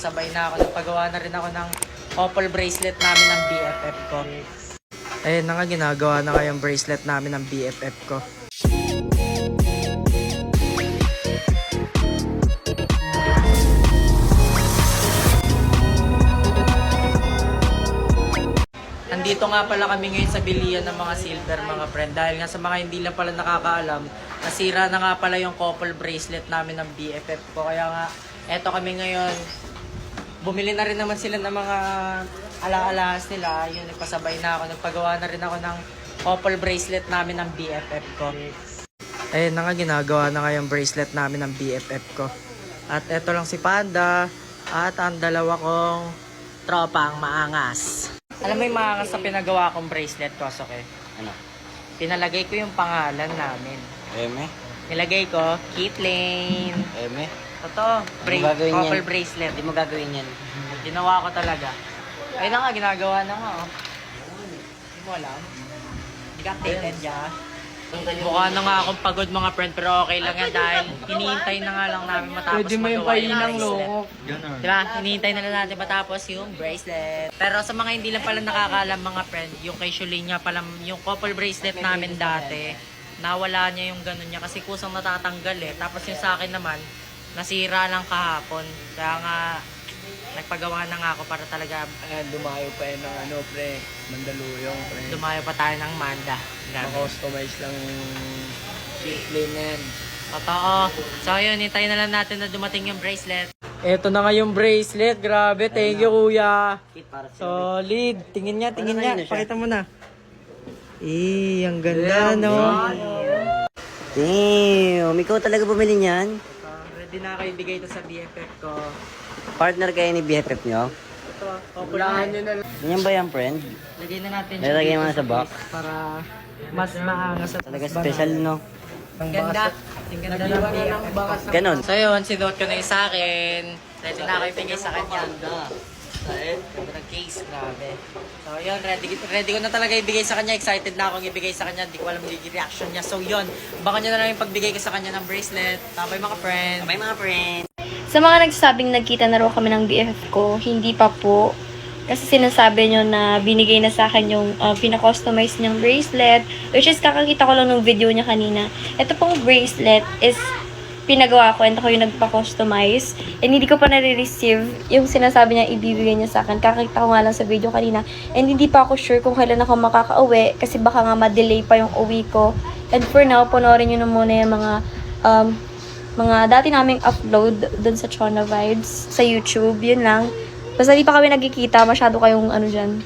Sabay na ako, nagpagawa na rin ako ng couple bracelet namin ng BFF ko. Ayun na nga, ginagawa na nga yung bracelet namin ng BFF ko. Nandito nga pala kami ngayon sa bilihan ng mga silver mga friend. Dahil nga sa mga hindi lang pala nakakaalam, nasira na nga pala yung couple bracelet namin ng BFF ko. Kaya nga, eto kami ngayon. Bumili na rin naman sila ng mga ala-alahas nila. Yun, nagpasabay na ako. Nagpagawa na rin ako ng couple bracelet namin ng BFF ko. Ayun na nga, ginagawa na nga yung bracelet namin ng BFF ko. At eto lang si Panda. At ang dalawa kong tropang maangas. Alam mo yung maangas na pinagawa kong bracelet ko, okay? Ano? Pinalagay ko yung pangalan namin. Eme? Nilagay ko, Kitlane. Eme? Totoo, couple bracelet. Hindi mo gagawin yan. Ginawa ko talaga. Ayun na nga, ginagawa na nga, oh. Hindi mo alam? Hindi ka updated ya. Mukha na nga akong pagod mga friend, pero okay lang yan dahil hinihintay na nga lang namin matapos magawa yung bracelet. Diba? Hinihintay na lang natin matapos yung bracelet. Pero sa mga hindi lang pala nakakaalam mga friend, yung kay Shulin niya pala, yung couple bracelet namin dati, nawala niya yung ganun niya kasi kusang natatanggal eh. Tapos yung sa akin naman, nasira lang kahapon. Kaya nga, nagpagawa na nga ako para talaga Dumayo pa yun ng ano, pre. Mandaluyong, pre. dumayo pa tayo ng Manda. Ma-customize lang yung Kitlane na yan. Totoo. So yun, hintayin na lang natin na dumating yung bracelet. Eto na nga yung bracelet. Grabe, thank you kuya. Solid. Tingin niya, tingin niya. Pakita mo na. Ang ganda, no? Damn! Ikaw talaga bumili niyan? Ready na ako ibigay ito sa BFF ko. Partner kayo ni BFF nyo? Ito, populaan nyo na lang. Ganyan ba yan, friend? Lagay na natin Lalagay mo dito na sa box? para mas maangas at Talaga mas special, no? Ang ganda. Ang ganda ng BFF ko. Ganon. So yun, sinuot ko na yung sa akin. Ready na ako ibigay sa kanya. Ganda ng case, grabe. So yun, ready ko na talaga ibigay sa kanya. Excited na akong ibigay sa kanya. Hindi ko alam yung reaction niya. So yun, baka nyo na lang yung pagbigay ko sa kanya ng bracelet. Bye mga friend. Bye mga friend! Sa mga nagsasabing nagkita na raw kami ng BFF ko, hindi pa po. Kasi sinasabi nyo na binigay na sa akin yung pina-customize niyang bracelet. Which is kakakita ko lang ng video niya kanina. Ito pong bracelet is pinagawa ko and ako yung nagpa-customize. And hindi ko pa nare-receive yung sinasabi niya ibibigay niya sa akin. Kakakita ko nga lang sa video kanina. And hindi pa ako sure kung kailan ako makaka-uwi. Kasi baka nga ma-delay pa yung uwi ko. And for now, panoorin nyo na muna yung mga dati naming upload dun sa Chona Vibes sa YouTube. Yun lang. Basta di pa kami nagkikita, masyado kayong ano dyan.